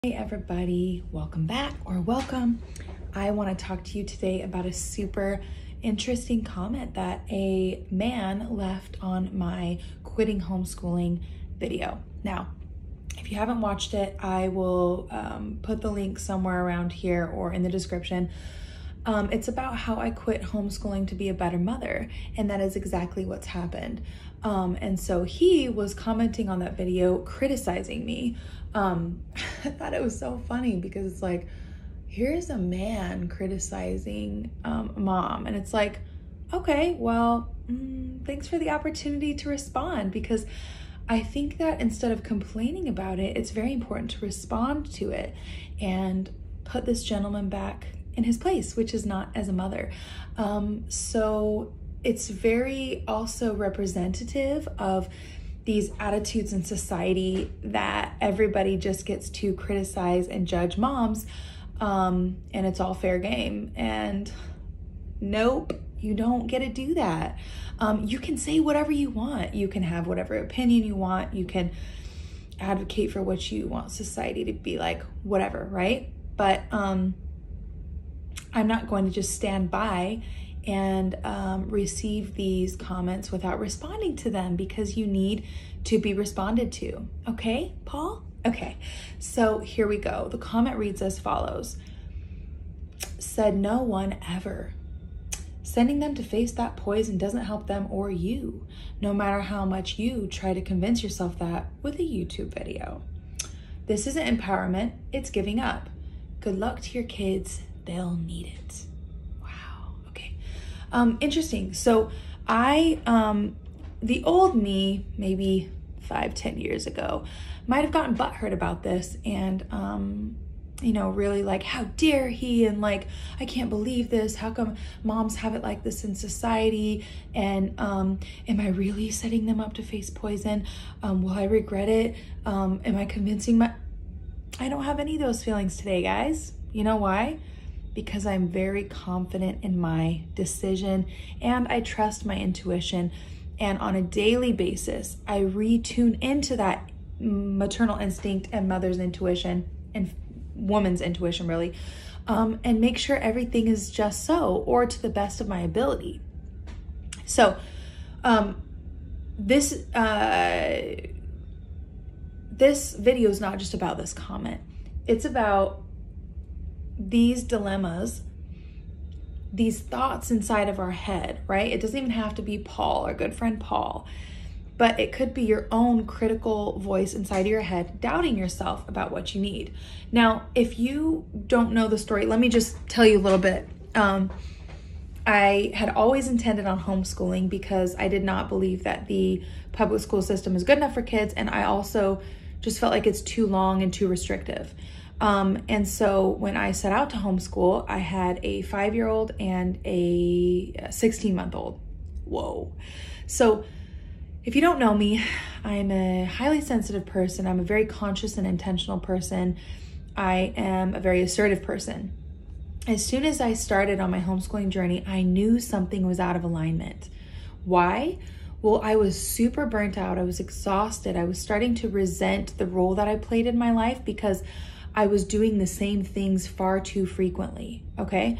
Hey everybody, welcome back or welcome. I want to talk to you today about a super interesting comment that a man left on my quitting homeschooling video. Now, if you haven't watched it, I will put the link somewhere around here or in the description. It's about how I quit homeschooling to be a better mother, and that is exactly what's happened. And so he was commenting on that video, criticizing me. I thought it was so funny because it's like, here's a man criticizing mom, and it's like, okay, well, thanks for the opportunity to respond, because I think that instead of complaining about it, it's very important to respond to it and put this gentleman back in his place, which is not as a mother. So it's very also representative of these attitudes in society that everybody just gets to criticize and judge moms, and it's all fair game. And nope, you don't get to do that. You can say whatever you want. You can have whatever opinion you want. You can advocate for what you want society to be like, whatever, right? But I'm not going to just stand by and receive these comments without responding to them, because you need to be responded to. Okay, Paul? Okay, so here we go. The comment reads as follows. Said no one ever. Sending them to face that poison doesn't help them or you, no matter how much you try to convince yourself that with a YouTube video. This isn't empowerment, it's giving up. Good luck to your kids, they'll need it. Interesting. So the old me, maybe 5-10 years ago, might have gotten butthurt about this and, really like, how dare he? And like, I can't believe this. How come moms have it like this in society? And am I really setting them up to face poison? Will I regret it? Am I convincing I don't have any of those feelings today, guys. You know why? Because I'm very confident in my decision and I trust my intuition. And on a daily basis, I retune into that maternal instinct and mother's intuition and woman's intuition, really, and make sure everything is just so, or to the best of my ability. So this video is not just about this comment. It's about these dilemmas, these thoughts inside of our head, right? It doesn't even have to be Paul, our good friend Paul, but it could be your own critical voice inside of your head, doubting yourself about what you need. Now, if you don't know the story, let me just tell you a little bit. I had always intended on homeschooling because I did not believe that the public school system is good enough for kids, and I also just felt like it's too long and too restrictive. And so when I set out to homeschool, I had a 5-year-old and a 16-month-old. Whoa. So if you don't know me, I'm a highly sensitive person. I'm a very conscious and intentional person. I am a very assertive person. As soon as I started on my homeschooling journey, I knew something was out of alignment. Why? Well, I was super burnt out. I was exhausted. I was starting to resent the role that I played in my life because I was doing the same things far too frequently, okay?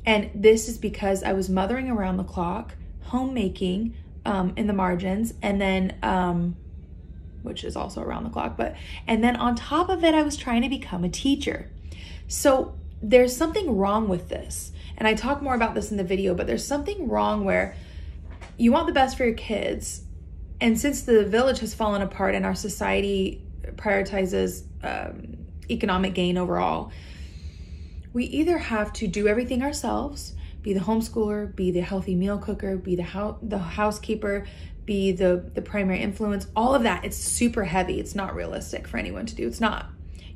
And this is because I was mothering around the clock, homemaking in the margins, and then, which is also around the clock, and then on top of it, I was trying to become a teacher. So there's something wrong with this. And I talk more about this in the video, but there's something wrong where you want the best for your kids. And since the village has fallen apart and our society prioritizes, economic gain overall, we either have to do everything ourselves, be the homeschooler, be the healthy meal cooker, be the housekeeper, be the primary influence, all of that. It's super heavy. It's not realistic for anyone to do. It's not.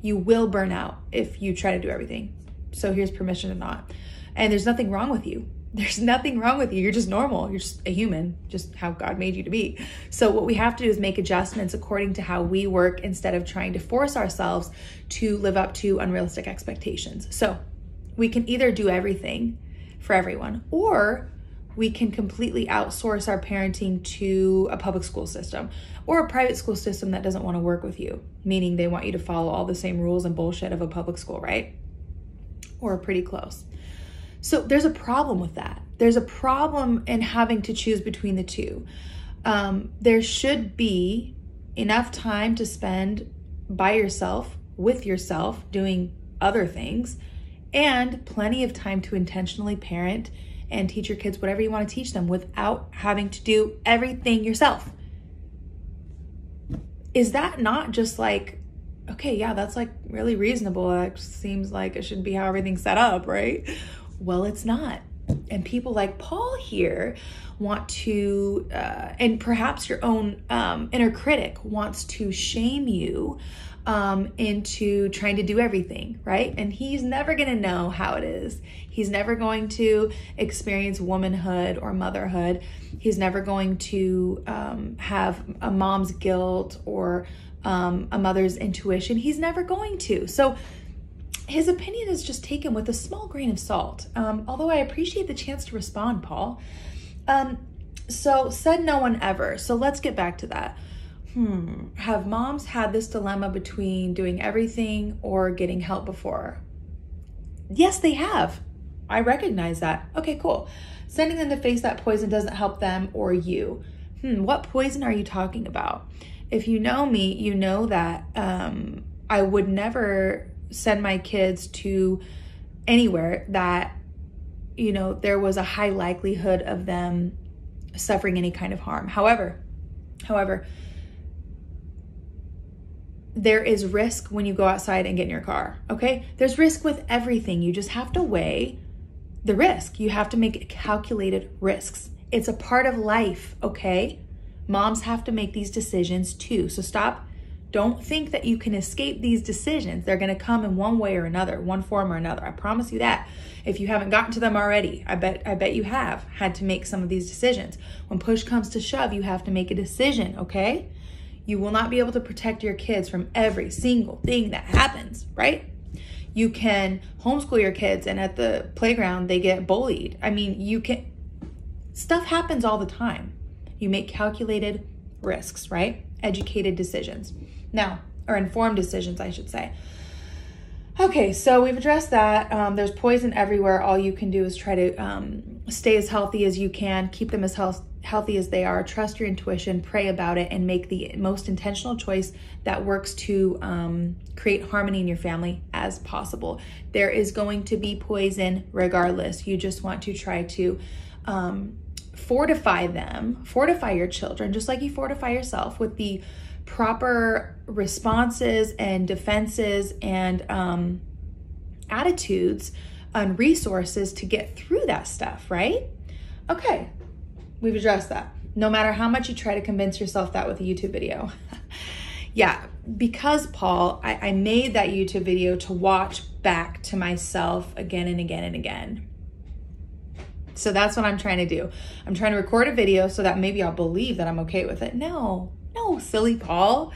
You will burn out if you try to do everything. So here's permission to not. And there's nothing wrong with you. There's nothing wrong with you. You're just normal. You're just a human, just how God made you to be. So what we have to do is make adjustments according to how we work instead of trying to force ourselves to live up to unrealistic expectations. So we can either do everything for everyone, or we can completely outsource our parenting to a public school system or a private school system that doesn't want to work with you, meaning they want you to follow all the same rules and bullshit of a public school, right? Or pretty close. So there's a problem with that. There's a problem in having to choose between the two. There should be enough time to spend by yourself, with yourself, doing other things, and plenty of time to intentionally parent and teach your kids whatever you want to teach them without having to do everything yourself. Is that not just like, okay, yeah, that's like really reasonable. That seems like it should be how everything's set up, right? Well, it's not. And people like Paul here want to, and perhaps your own inner critic wants to shame you into trying to do everything, right? And he's never going to know how it is. He's never going to experience womanhood or motherhood. He's never going to have a mom's guilt or a mother's intuition. He's never going to. So his opinion is just taken with a small grain of salt. Although I appreciate the chance to respond, Paul. So said no one ever. So let's get back to that. Have moms had this dilemma between doing everything or getting help before? Yes, they have. I recognize that. Okay, cool. Sending them to face that poison doesn't help them or you. What poison are you talking about? If you know me, you know that I would never send my kids to anywhere that, you know, there was a high likelihood of them suffering any kind of harm. However, there is risk when you go outside and get in your car, okay? There's risk with everything. You just have to weigh the risk. You have to make calculated risks. It's a part of life, okay? Moms have to make these decisions too. So stop. Don't think that you can escape these decisions. They're going to come in one way or another, one form or another. I promise you that. If you haven't gotten to them already, I bet you have had to make some of these decisions. When push comes to shove, you have to make a decision, okay? You will not be able to protect your kids from every single thing that happens, right? You can homeschool your kids and at the playground, they get bullied. I mean, stuff happens all the time. You make calculated risks, right? Educated decisions. Now, or informed decisions, I should say. Okay, so we've addressed that. There's poison everywhere. All you can do is try to stay as healthy as you can, keep them as healthy as they are, trust your intuition, pray about it, and make the most intentional choice that works to create harmony in your family as possible. There is going to be poison regardless. You just want to try to fortify them, fortify your children, just like you fortify yourself with the proper responses and defenses and attitudes and resources to get through that stuff, right? Okay, we've addressed that. No matter how much you try to convince yourself that with a YouTube video. Yeah, because Paul, I made that YouTube video to watch back to myself again and again and again. So that's what I'm trying to do. I'm trying to record a video so that maybe I'll believe that I'm okay with it. No, silly Paul.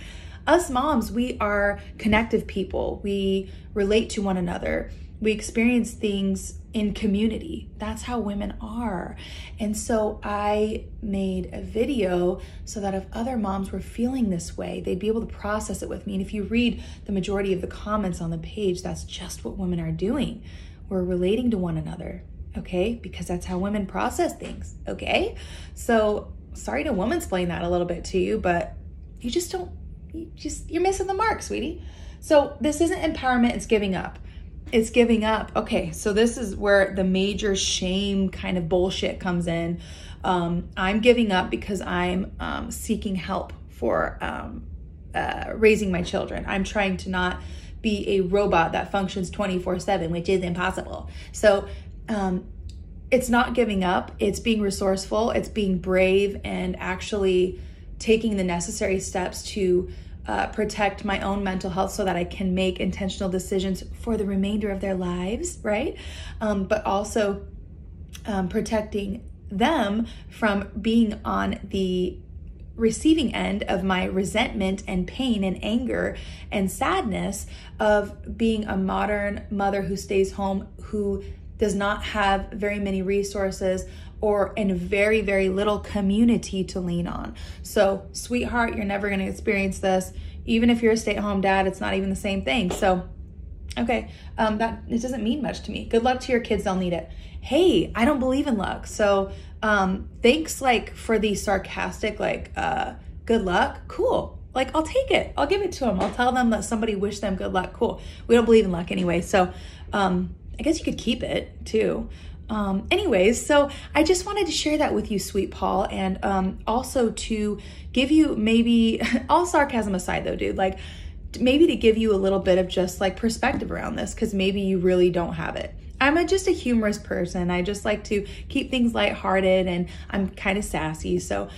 Us moms, we are connective people. We relate to one another. We experience things in community. That's how women are. And so I made a video so that if other moms were feeling this way, they'd be able to process it with me. And if you read the majority of the comments on the page, that's just what women are doing. We're relating to one another, okay? Because that's how women process things, okay? So sorry to womansplain that a little bit to you, but you're missing the mark, sweetie. So this isn't empowerment, it's giving up. It's giving up. Okay, so this is where the major shame kind of bullshit comes in. I'm giving up because I'm seeking help for raising my children. I'm trying to not be a robot that functions 24/7, which is impossible. So it's not giving up. It's being resourceful. It's being brave and actually taking the necessary steps to protect my own mental health so that I can make intentional decisions for the remainder of their lives, right? But also protecting them from being on the receiving end of my resentment and pain and anger and sadness of being a modern mother who stays home, who does not have very many resources or in very, very little community to lean on. So, sweetheart, you're never going to experience this. Even if you're a stay-at-home dad, it's not even the same thing. So, okay, that it doesn't mean much to me. Good luck to your kids, they'll need it. Hey, I don't believe in luck. So, thanks like for the sarcastic, like, good luck. Cool. Like, I'll take it. I'll give it to them. I'll tell them that somebody wished them good luck. Cool. We don't believe in luck anyway. So, I guess you could keep it too. Anyways, so I just wanted to share that with you, sweet Paul, and also to give you maybe, all sarcasm aside though, dude, like maybe to give you a little bit of just like perspective around this, because maybe you really don't have it. I'm just a humorous person. I just like to keep things lighthearted, and I'm kind of sassy. So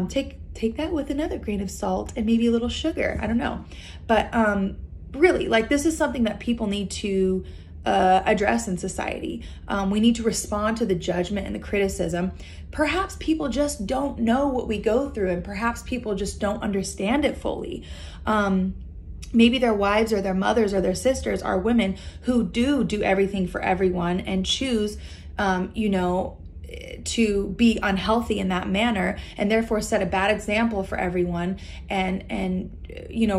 take that with another grain of salt and maybe a little sugar. I don't know. But really, like, this is something that people need to address in society. We need to respond to the judgment and the criticism. Perhaps people just don't know what we go through, and perhaps people just don't understand it fully. Maybe their wives or their mothers or their sisters are women who do everything for everyone and choose, to be unhealthy in that manner, and therefore set a bad example for everyone, and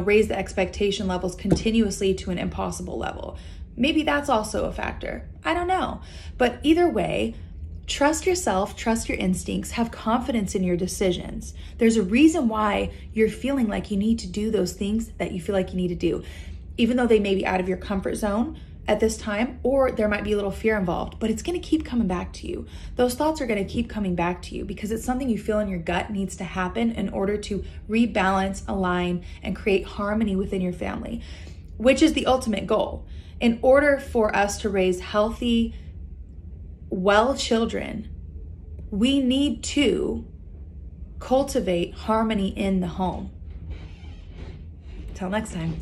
raise the expectation levels continuously to an impossible level. Maybe that's also a factor. I don't know. But either way, trust yourself, trust your instincts, have confidence in your decisions. There's a reason why you're feeling like you need to do those things that you feel like you need to do, even though they may be out of your comfort zone at this time, or there might be a little fear involved, but it's going to keep coming back to you. Those thoughts are going to keep coming back to you because it's something you feel in your gut needs to happen in order to rebalance, align, and create harmony within your family, which is the ultimate goal. In order for us to raise healthy, well children, we need to cultivate harmony in the home. Till next time.